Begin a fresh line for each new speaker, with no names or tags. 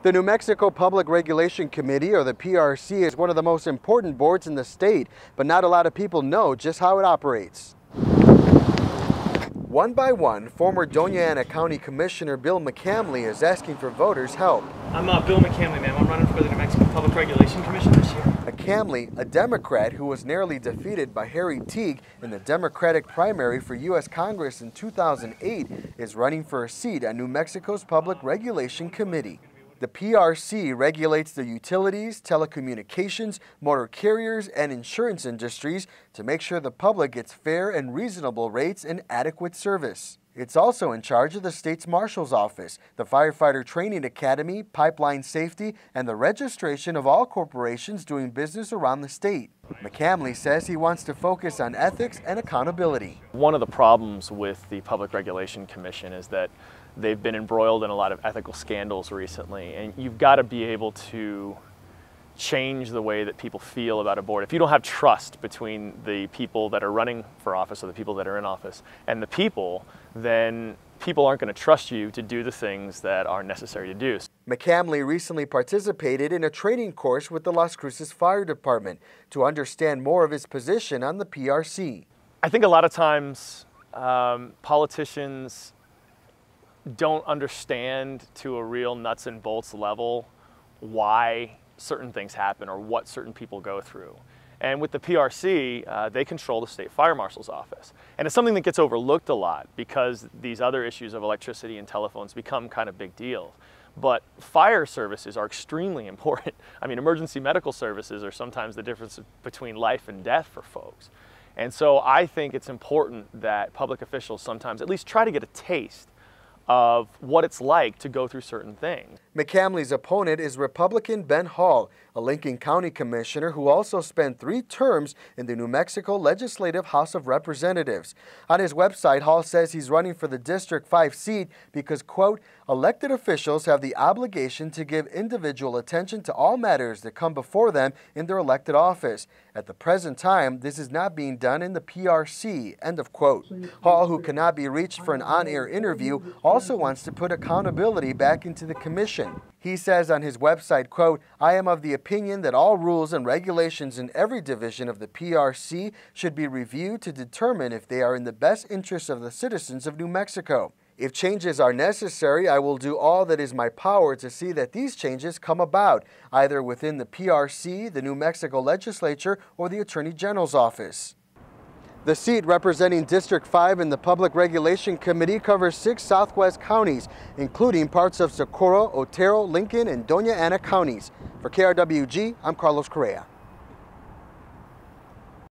The New Mexico Public Regulation Committee, or the P.R.C, is one of the most important boards in the state, but not a lot of people know just how it operates. One by one, former Doña Ana County Commissioner Bill McCamley is asking for voters' help.
I'm Bill McCamley, ma'am. I'm running for the New Mexico Public Regulation Commission this year.
McCamley, a Democrat who was narrowly defeated by Harry Teague in the Democratic primary for U.S. Congress in 2008, is running for a seat on New Mexico's Public Regulation Committee. The P.R.C. regulates the utilities, telecommunications, motor carriers, and insurance industries to make sure the public gets fair and reasonable rates and adequate service. It's also in charge of the state's marshal's office, the firefighter training academy, pipeline safety, and the registration of all corporations doing business around the state. McCamley says he wants to focus on ethics and accountability.
One of the problems with the Public Regulation Commission is that they've been embroiled in a lot of ethical scandals recently, and you've got to be able to change the way that people feel about a board. If you don't have trust between the people that are running for office or the people that are in office and the people, then people aren't going to trust you to do the things that are necessary to do.
McCamley recently participated in a training course with the Las Cruces Fire Department to understand more of his position on the P.R.C.
I think a lot of times politicians don't understand to a real nuts and bolts level why certain things happen or what certain people go through. And with the P.R.C, they control the state fire marshal's office. And it's something that gets overlooked a lot because these other issues of electricity and telephones become kind of big deals. But fire services are extremely important. I mean, emergency medical services are sometimes the difference between life and death for folks. And so I think it's important that public officials sometimes at least try to get a taste of what it's like to go through certain things.
McCamley's opponent is Republican Ben Hall, a Lincoln County Commissioner who also spent 3 terms in the New Mexico Legislative House of Representatives. On his website, Hall says he's running for the District 5 seat because, quote, elected officials have the obligation to give individual attention to all matters that come before them in their elected office. At the present time, this is not being done in the P.R.C., end of quote. Hall, who cannot be reached for an on-air interview, also wants to put accountability back into the commission. He says on his website, quote, I am of the opinion that all rules and regulations in every division of the P.R.C. should be reviewed to determine if they are in the best interest of the citizens of New Mexico. If changes are necessary, I will do all that is my power to see that these changes come about, either within the P.R.C., the New Mexico Legislature, or the Attorney General's office. The seat representing District 5 in the Public Regulation Committee covers 6 southwest counties, including parts of Socorro, Otero, Lincoln, and Doña Ana counties. For KRWG, I'm Carlos Correa.